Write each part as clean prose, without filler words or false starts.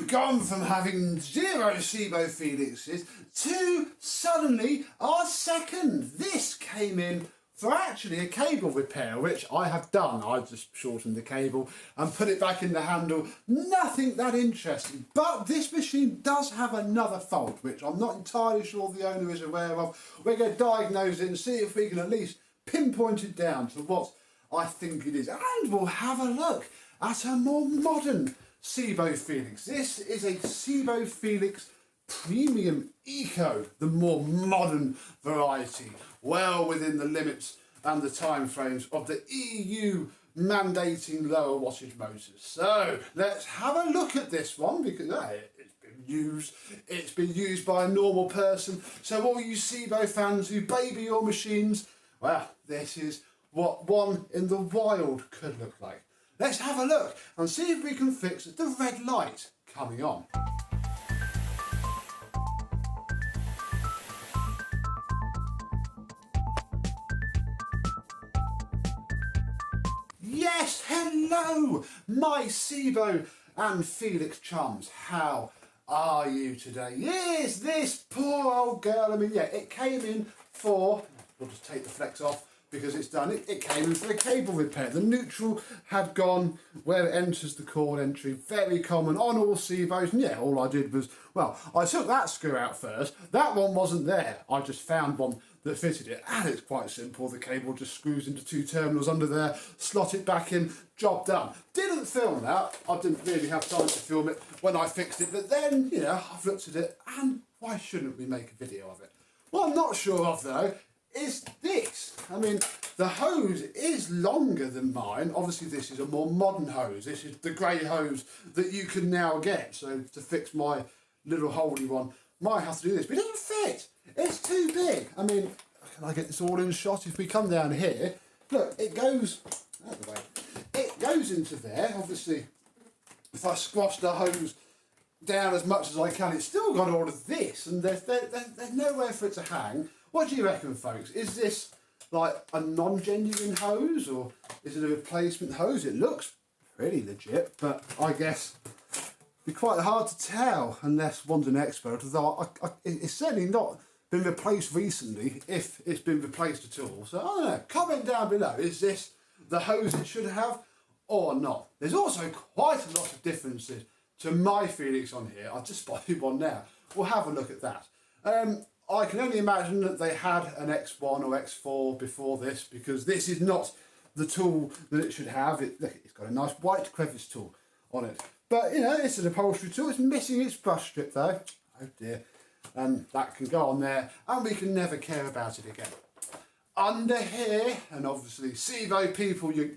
gone from having 0 Sebo Felixes to suddenly our second. This came in for actually a cable repair, which I have done. I just shortened the cable and put it back in the handle. Nothing that interesting, but this machine does have another fault, which I'm not entirely sure the owner is aware of. We're going to diagnose it and see if we can at least pinpoint it down to what I think it is. And we'll have a look at a more modern Sebo Felix. This is a Sebo Felix Premium Eco, the more modern variety, well within the limits and the time frames of the EU mandating lower wattage motors. So let's have a look at this one, because it's been used by a normal person. So all you Sebo fans who baby your machines, well, this is what one in the wild could look like. Let's have a look and see if we can fix the red light coming on. Yes, hello, my Sebo and Felix chums. How are you today? Yes, this poor old girl. I mean, yeah, it came in for, we'll just take the flex off because it's done. It came in for a cable repair. The neutral had gone where it enters the cord entry. Very common on all Sebos. And yeah, all I did was, well, I took that screw out first. That one wasn't there. I just found one that fitted it, and it's quite simple. The cable just screws into 2 terminals under there, slot it back in, job done. Didn't film that. I didn't really have time to film it when I fixed it, but then, you know, I've looked at it, and why shouldn't we make a video of it? What I'm not sure of though is this. I mean, the hose is longer than mine. Obviously this is a more modern hose. This is the grey hose that you can now get. So to fix my little holdy one, might have to do this, but it doesn't fit. It's too big. I mean, can I get this all in shot? If we come down here, look, it goes out of the way. It goes into there. Obviously, if I squash the hose down as much as I can, it's still got all of this, and there's nowhere for it to hang. What do you reckon, folks? Is this like a non-genuine hose, or is it a replacement hose? It looks pretty legit, but I guess it'd be quite hard to tell unless one's an expert. Although it's certainly not been replaced recently, if it's been replaced at all. So I don't know, comment down below, is this the hose it should have or not? There's also quite a lot of differences to my Felix on here. I've just spotted one now. We'll have a look at that. I can only imagine that they had an X1 or X4 before this, because this is not the tool that it should have. Look, it's got a nice white crevice tool on it. But, you know, it's an upholstery tool. It's missing its brush strip though. Oh dear. And that can go on there, and we can never care about it again. Under here, and obviously Sebo people, you're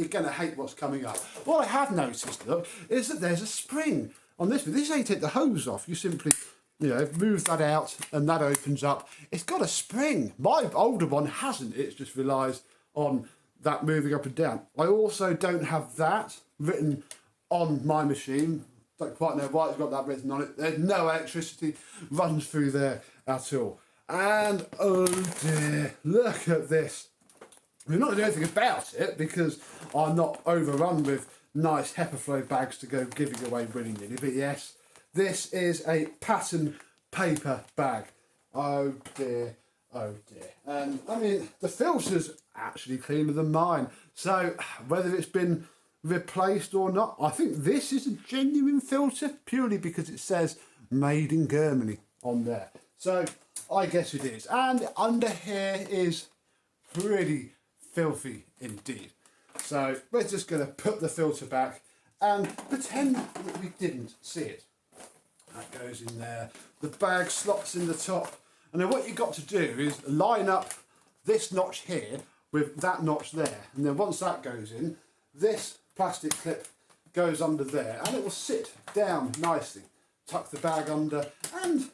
going to hate what's coming up. What I have noticed, look, is that there's a spring on this. But this ain't take the hose off. You simply, you know, move that out and that opens up. It's got a spring. My older one hasn't. It just relies on that moving up and down. I also don't have that written on my machine. Don't quite know why it's got that written on it. There's no electricity runs through there at all. And oh dear, look at this. We're not going to do anything about it because I'm not overrun with nice HEPA bags to go giving away willy-nilly. But yes, this is a pattern paper bag. Oh dear, oh dear. And I mean, the filter's actually cleaner than mine. So whether it's been replaced or not, I think this is a genuine filter purely because it says made in Germany on there. So I guess it is. And under here is pretty filthy indeed. So we're just going to put the filter back and pretend that we didn't see it. That goes in there. The bag slots in the top. And then what you've got to do is line up this notch here with that notch there. And then once that goes in, this plastic clip goes under there and it will sit down nicely. Tuck the bag under, and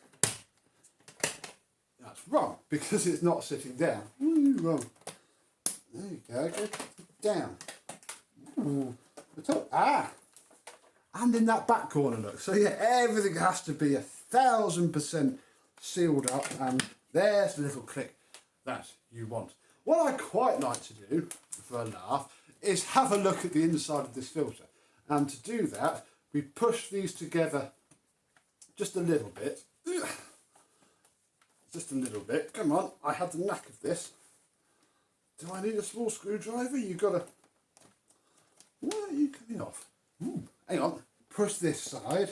that's wrong because it's not sitting down. Ooh, wrong. There you go, go down. Ooh, the top. Ah! And in that back corner, look. So yeah, everything has to be 1000% sealed up, and there's the little click that you want. What I quite like to do, for a laugh, is have a look at the inside of this filter. And to do that, we push these together just a little bit. Just a little bit. Come on, I had the knack of this. Do I need a small screwdriver? You've got to... Why are you coming off? Ooh, hang on. Push this side.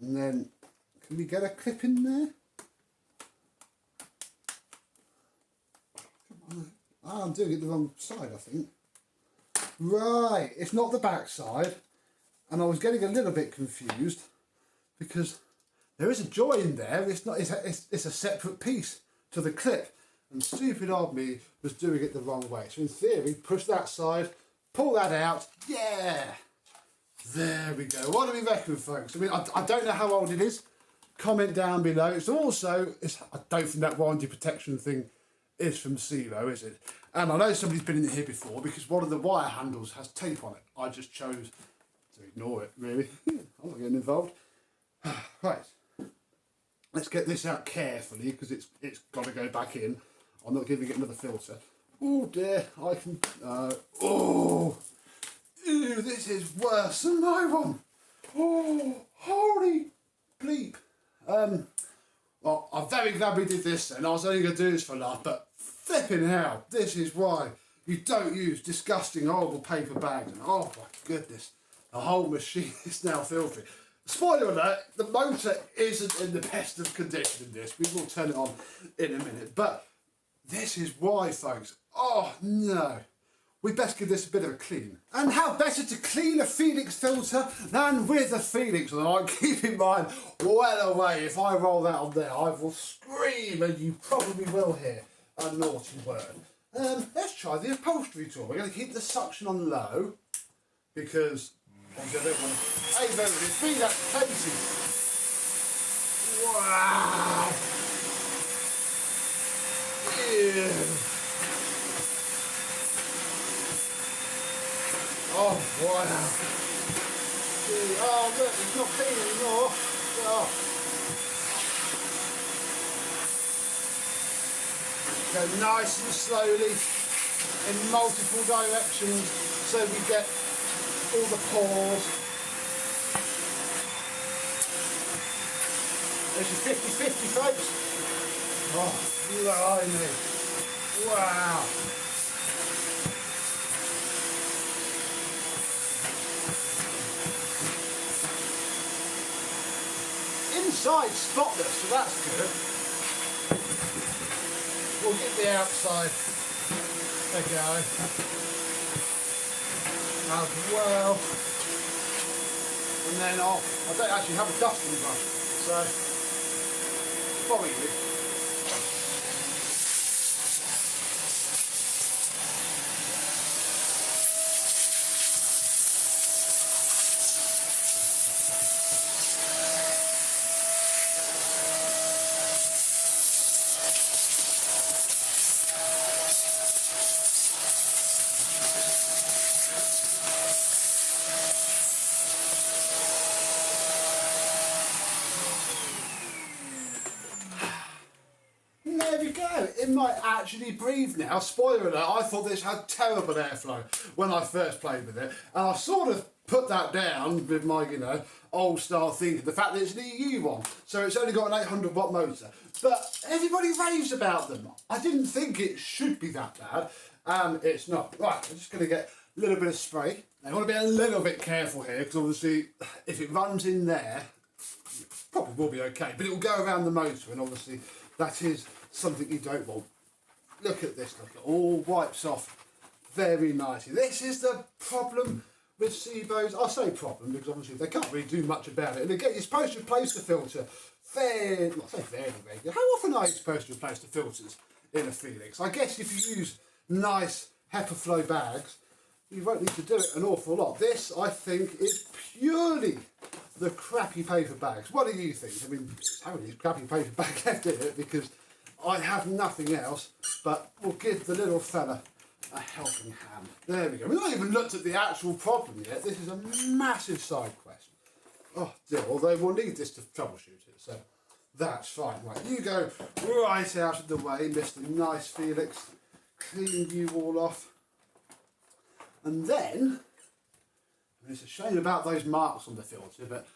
And then, can we get a clip in there? Come on. Ah, I'm doing it the wrong side, I think. Right, it's not the back side. And I was getting a little bit confused because there is a join there. It's not. It's a separate piece to the clip. And stupid old me was doing it the wrong way. So in theory, push that side, pull that out. Yeah, there we go. What do we reckon, folks? I mean, I don't know how old it is. Comment down below. It's also. I don't think that warranty protection thing is from Sibo, is it? And I know somebody's been in here before because one of the wire handles has tape on it. I just chose to ignore it, really. I'm not getting involved. Right, let's get this out carefully because it's got to go back in. I'm not giving it another filter. Oh dear, I can... oh, ew, this is worse than my one. Oh, holy bleep. Well, I'm very glad we did this then. I was only going to do this for a laugh, but flipping hell, this is why you don't use disgusting, horrible paper bags. And oh my goodness, the whole machine is now filthy. Spoiler alert, the motor isn't in the best of condition in this. We will turn it on in a minute. But this is why, folks. Oh no. We best give this a bit of a clean. And how better to clean a Felix filter than with a Felix? And I keep in mind, well away, if I roll that on there, I will scream and you probably will hear a naughty word. Let's try the upholstery tool. We're going to keep the suction on low because I don't want to... Hey, there it is. Be that crazy. Wow. Ew. Oh, wow. Gee, oh, look, it's not clean anymore. Oh. Go nice and slowly in multiple directions so we get all the pores. There's your 50-50, folks. Oh, blimey. Wow. Inside spotless, so that's good. We'll get the outside a go as well. And then I don't actually have a dusting brush, so probably it might actually breathe now. Spoiler alert, I thought this had terrible airflow when I first played with it. And I sort of put that down with my, old style thinking. The fact that it's an EU one. So it's only got an 800 watt motor. But everybody raves about them. I didn't think it should be that bad. And it's not. Right, I'm just going to get a little bit of spray. I want to be a little bit careful here because obviously if it runs in there, it probably will be okay. But it will go around the motor and obviously that is something you don't want. Look at this, look, it all wipes off very nicely. This is the problem with Sebos. I say problem because obviously they can't really do much about it. And again, you're supposed to replace the filter very regular. How often are you supposed to replace the filters in a Felix? I guess if you use nice HEPA flow bags, you won't need to do it an awful lot. This, I think, is purely the crappy paper bags. What do you think? I mean, how many crappy paper bags left in it? Because I have nothing else, but we'll give the little fella a helping hand. There we go. We've not even looked at the actual problem yet. This is a massive side quest. Oh dear, although we'll need this to troubleshoot it, so that's fine. Right, you go right out of the way, Mr. Nice Felix. Clean you all off. And then, I mean, it's a shame about those marks on the filter, but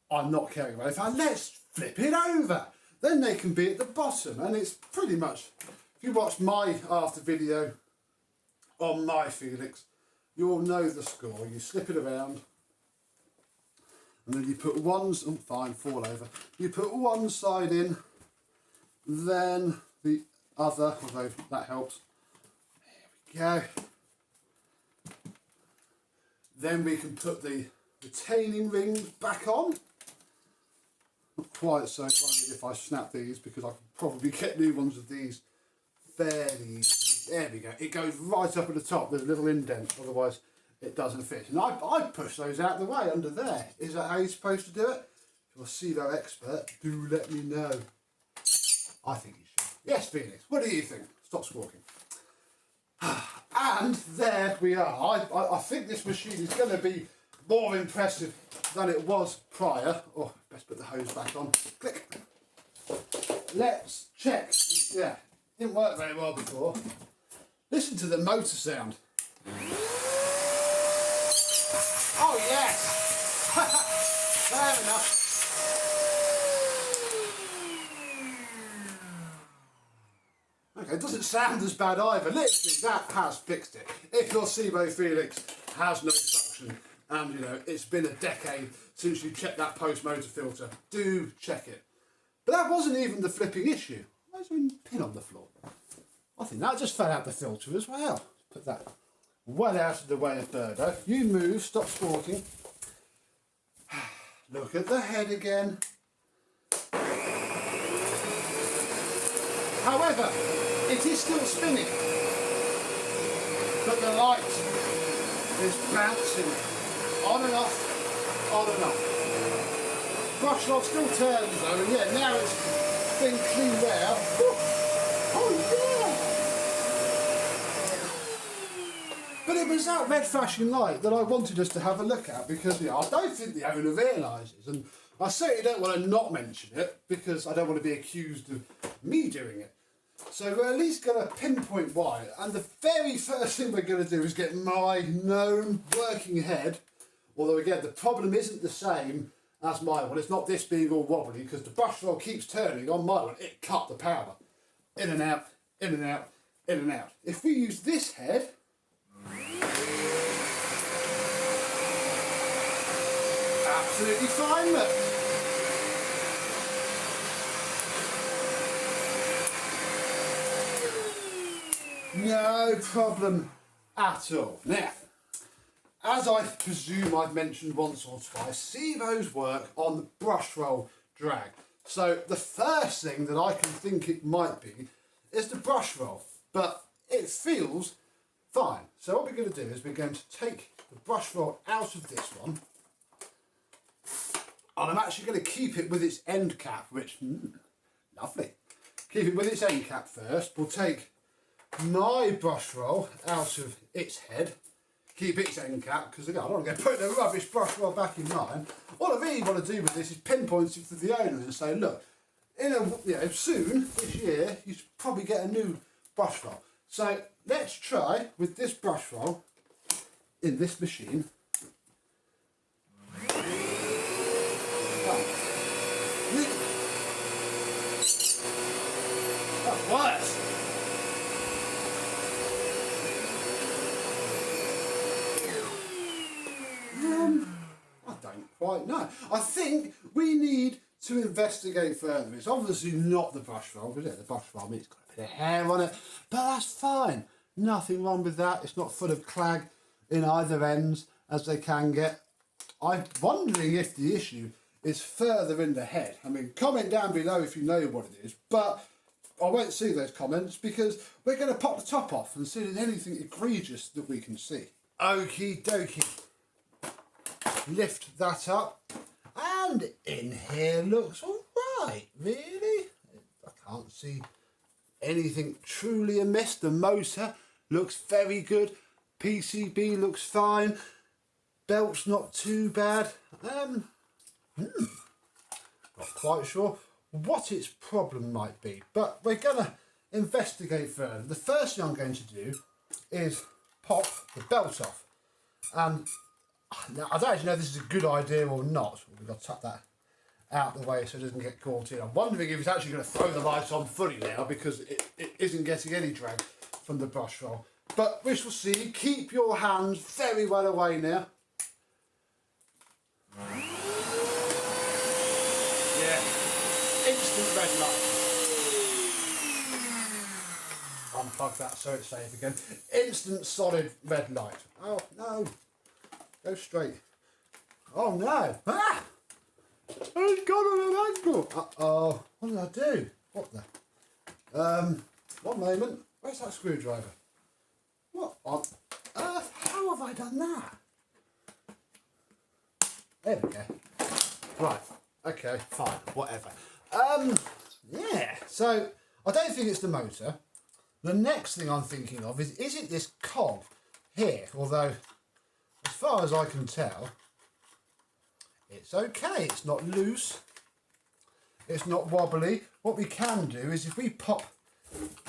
I'm not caring about it. Let's flip it over. Then they can be at the bottom, and it's pretty much, if you watch my after video on my Felix, you'll know the score. You slip it around, and then you put one, oh fine, fall over. You put one side in, then the other, although that helps. There we go. Then we can put the retaining rings back on. Not quite so worried if I snap these, because I could probably get new ones of these fairly easily. There we go. It goes right up at the top. There's a little indent, otherwise it doesn't fit. And I push those out the way under there. Is that how you're supposed to do it? If you're a Sebo expert, do let me know. I think you should. Yes, Felix, what do you think? Stop squawking. And there we are. I think this machine is going to be more impressive than it was prior. Oh, best put the hose back on. Click. Let's check. Yeah, didn't work very well before. Listen to the motor sound. Oh yes! Fair enough. Okay, it doesn't sound as bad either. Literally, that has fixed it. If your Sebo Felix has no suction, and you know, it's been a decade since you checked that post motor filter, do check it. But that wasn't even the flipping issue. Where's there a pin on the floor? I think that just fell out the filter as well. Put that well out of the way of Birdo. You move, stop squawking. Look at the head again. However, it is still spinning, but the light is bouncing on and off, on and off. Brush rod still turns though, and yeah, now it's been cleaned out. Oh yeah! But it was that red flashing light that I wanted us to have a look at, because I don't think the owner realises, and I certainly don't want to not mention it, because I don't want to be accused of me doing it. So we're at least going to pinpoint why, and the very first thing we're going to do is get my known working head, although again the problem isn't the same as my one. It's not this being all wobbly, because the brush roll keeps turning on my one. It cut the power. In and out, in and out, in and out. If we use this head, absolutely fine, look. No problem at all. Now, as I presume I've mentioned once or twice, Sebo's work on the brush roll drag. So the first thing that I can think it might be is the brush roll, but it feels fine. So what we're going to do is we're going to take the brush roll out of this one, and I'm actually going to keep it with its end cap, which, lovely. Keep it with its end cap first. We'll take my brush roll out of its head, keep its end cap, because again I don't want to go put the rubbish brush roll back in mine. All I really want to do with this is pinpoint it to the owner and say, look, soon this year you should probably get a new brush roll. So let's try with this brush roll in this machine. That's worse. I don't quite know. I think we need to investigate further. It's obviously not the brush roll, is it? The brush roll, I mean, it's got a bit of hair on it, but that's fine. Nothing wrong with that. It's not full of clag in either ends, as they can get. I'm wondering if the issue is further in the head. I mean, comment down below if you know what it is, but I won't see those comments because we're going to pop the top off and see if there's anything egregious that we can see. Okie dokie. Lift that up, and in here looks alright, really. I can't see anything truly amiss. The motor looks very good, PCB looks fine, belt's not too bad. Not quite sure what its problem might be, but we're gonna investigate further. The first thing I'm going to do is pop the belt off. And now, I don't actually know if this is a good idea or not. We've got to tuck that out the way so it doesn't get caught in. I'm wondering if it's actually going to throw the light on fully now because it isn't getting any drag from the brush roll. But we shall see. Keep your hands very well away now. Yeah, instant red light. Unplug that so it's safe again. Instant solid red light. Oh no, go straight. Oh no, ah! It's gone on an angle. Uh-oh, what did I do? What the? One moment, where's that screwdriver? What on earth? How have I done that? There we go. Right, okay, fine, whatever. Yeah, so I don't think it's the motor. The next thing I'm thinking of is it this cog here? Although, as far as I can tell, it's okay. It's not loose. It's not wobbly. What we can do is if we pop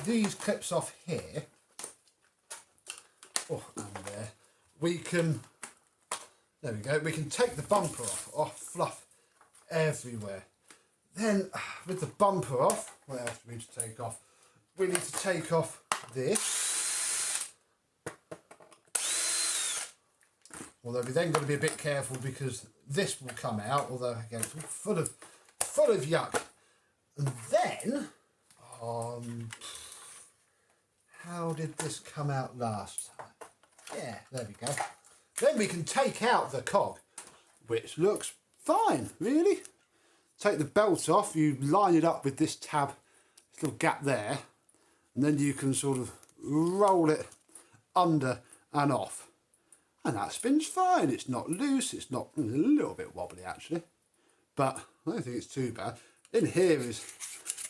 these clips off here, oh, and there, we can, there we go, we can take the bumper off. Oh, fluff everywhere. Then, with the bumper off, what else do we need to take off? We need to take off this. Although we then got to be a bit careful because this will come out, although again it's all full of yuck. And then, how did this come out last time? Yeah, there we go. Then we can take out the cog, which looks fine, really. Take the belt off, you line it up with this tab, this little gap there, and then you can sort of roll it under and off. And that spins fine. It's not loose, it's a little bit wobbly actually, but I don't think it's too bad. In here is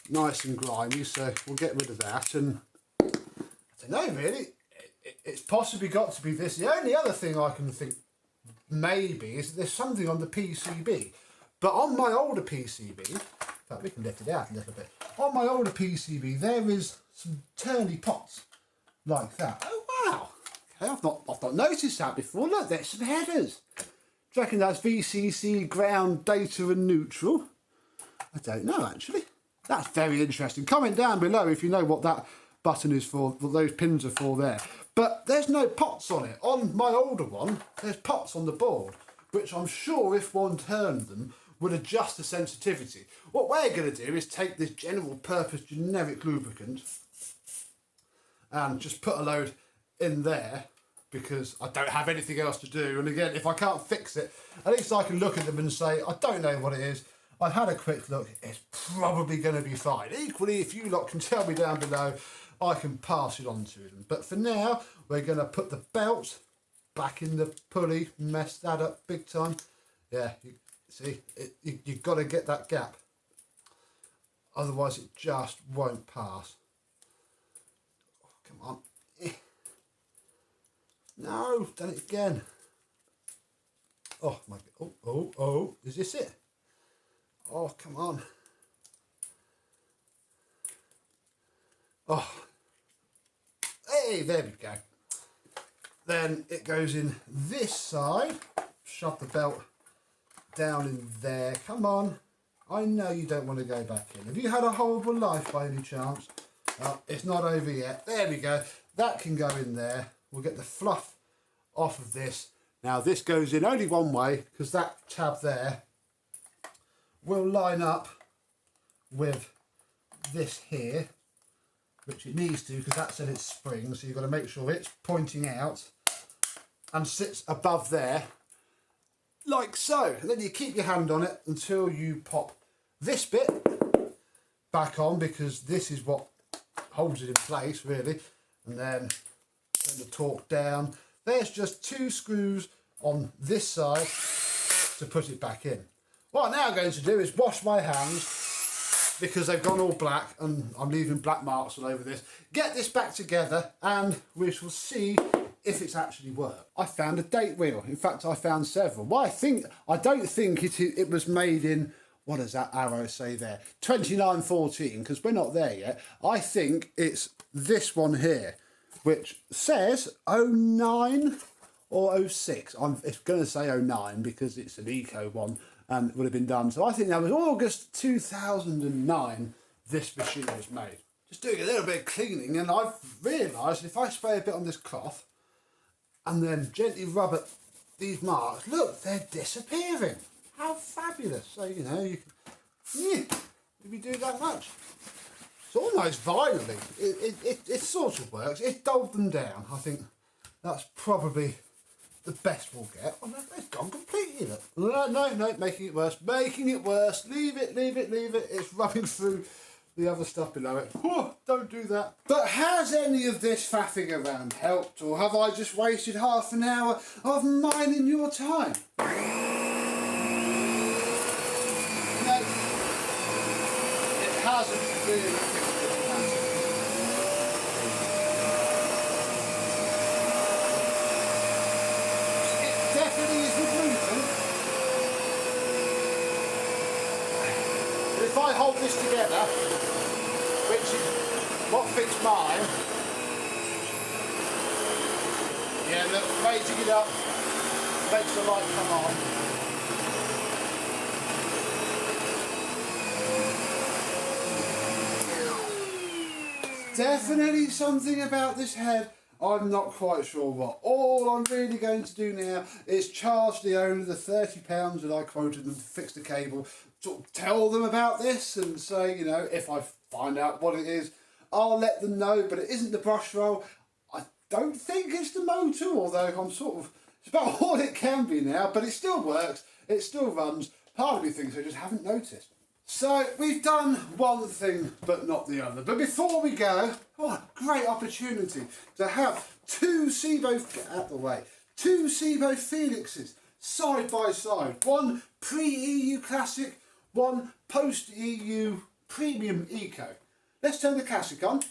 nice and grimy, so we'll get rid of that. And I don't know really, it's possibly got to be this. The only other thing I can think maybe is that there's something on the PCB. But on my older PCB, in fact we can lift it out a little bit. On my older PCB there is some turny pots like that. Oh wow! Okay, I've not noticed that before. Look, there's some headers. Do you reckon that's VCC, ground, data and neutral? I don't know actually. That's very interesting. Comment down below if you know what that button is for, what those pins are for there. But there's no pots on it. On my older one, there's pots on the board, which I'm sure if one turned them would adjust the sensitivity. What we're going to do is take this general purpose generic lubricant and just put a load in there because I don't have anything else to do. And again, if I can't fix it, at least I can look at them and say, I don't know what it is. I've had a quick look, it's probably going to be fine. Equally, if you lot can tell me down below, I can pass it on to them. But for now, we're going to put the belt back in the pulley, mess that up big time. Yeah, see, you've got to get that gap. Otherwise, it just won't pass. Oh, come on. No, done it again. Oh, my God. Oh, is this it? Oh, come on. Oh. Hey, there we go. Then it goes in this side. Shove the belt down in there. Come on. I know you don't want to go back in. Have you had a horrible life by any chance? Oh, it's not over yet. There we go. That can go in there. We'll get the fluff off of this. Now this goes in only one way because that tab there will line up with this here, which it needs to because that's in its spring. So you've got to make sure it's pointing out and sits above there like so. And then you keep your hand on it until you pop this bit back on because this is what holds it in place really. And then turn the torque down. There's just 2 screws on this side to put it back in. What I'm now going to do is wash my hands because they've gone all black and I'm leaving black marks all over this. Get this back together and we shall see if it's actually worked. I found a date wheel. In fact, I found several. Well, I don't think it was made in, what does that arrow say there? 2914, because we're not there yet. I think it's this one here, which says 09 or 06. It's going to say 09 because it's an eco one and it would have been done. So I think that was August 2009 this machine was made. Just doing a little bit of cleaning, and I've realised if I spray a bit on this cloth and then gently rub at these marks, look, they're disappearing. How fabulous. So, you know, you can, if you do that much. It's almost vinyl-y. It sort of works. It dulled them down. I think that's probably the best we'll get. Oh no, it's gone completely. Look. No, making it worse. Making it worse. Leave it. It's rubbing through the other stuff below it. Oh, don't do that. But has any of this faffing around helped, or have I just wasted half an hour of mine in your time? No, it hasn't really fixed it, has it? It definitely isn't moving. If I hold this together, which is what fits mine, yeah, look, raising it up makes the light come on. Definitely something about this head. I'm not quite sure what. All I'm really going to do now is charge the owner the £30 that I quoted them to fix the cable, sort of tell them about this and say, you know, if I find out what it is, I'll let them know, but it isn't the brush roll. I don't think it's the motor, although I'm sort of, it's about all it can be now, but it still works, it still runs. Part of me thinks I just haven't noticed. So we've done one thing but not the other. But before we go, oh, great opportunity to have two Sebo Felixes side by side. One pre-EU Classic, one post-EU Premium Eco. Let's turn the Classic on.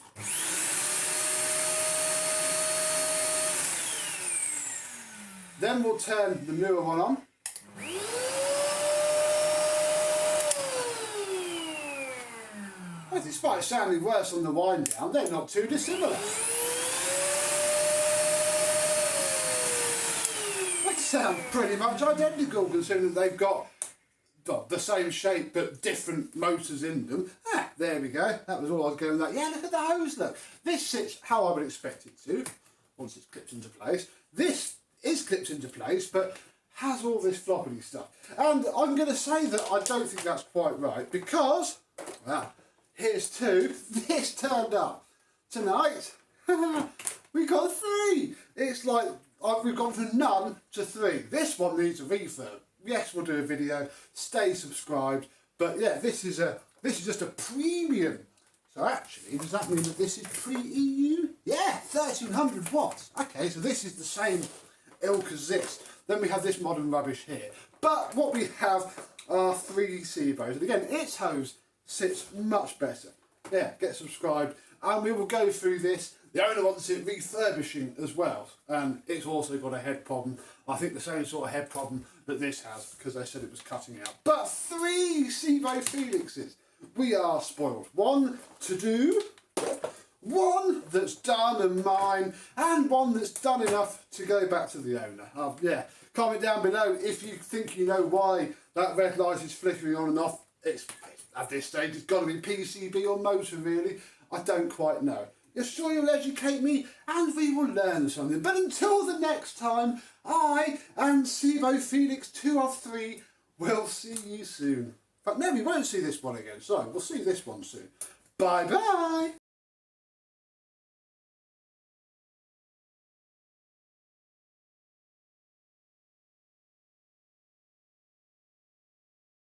Then we'll turn the newer one on. Well, despite sounding worse on the wind down, they're not too dissimilar. They sound pretty much identical considering they've got the same shape but different motors in them. Ah, there we go. That was all I was going like. Yeah, look at the hose, look. This sits how I would expect it to, once it's clipped into place. This is clipped into place, but has all this floppy stuff. And I'm going to say that I don't think that's quite right because, well, here's two. This turned up tonight. We got three. It's like we've gone from none to three. This one needs a refurb. Yes, we'll do a video. Stay subscribed. But yeah, this is just a premium. So actually, does that mean that this is pre-EU? Yeah, 1300 watts. Okay, so this is the same ilk as this. Then we have this modern rubbish here. But what we have are three Sebos. And again, its hose sits much better. Yeah, get subscribed. And we will go through this. The owner wants it refurbishing as well. And it's also got a head problem. I think the same sort of head problem that this has, because they said it was cutting out. But three Sebo Felixes. We are spoiled. One to do, one that's done and mine, and one that's done enough to go back to the owner. Yeah, comment down below if you think you know why that red light is flickering on and off. It's at this stage, it's got to be PCB or motor really. I don't quite know. You're sure you'll educate me and we will learn something. But until the next time, I and Sebo Felix 2 of 3 will see you soon. But no, we won't see this one again. Sorry, we'll see this one soon. Bye bye.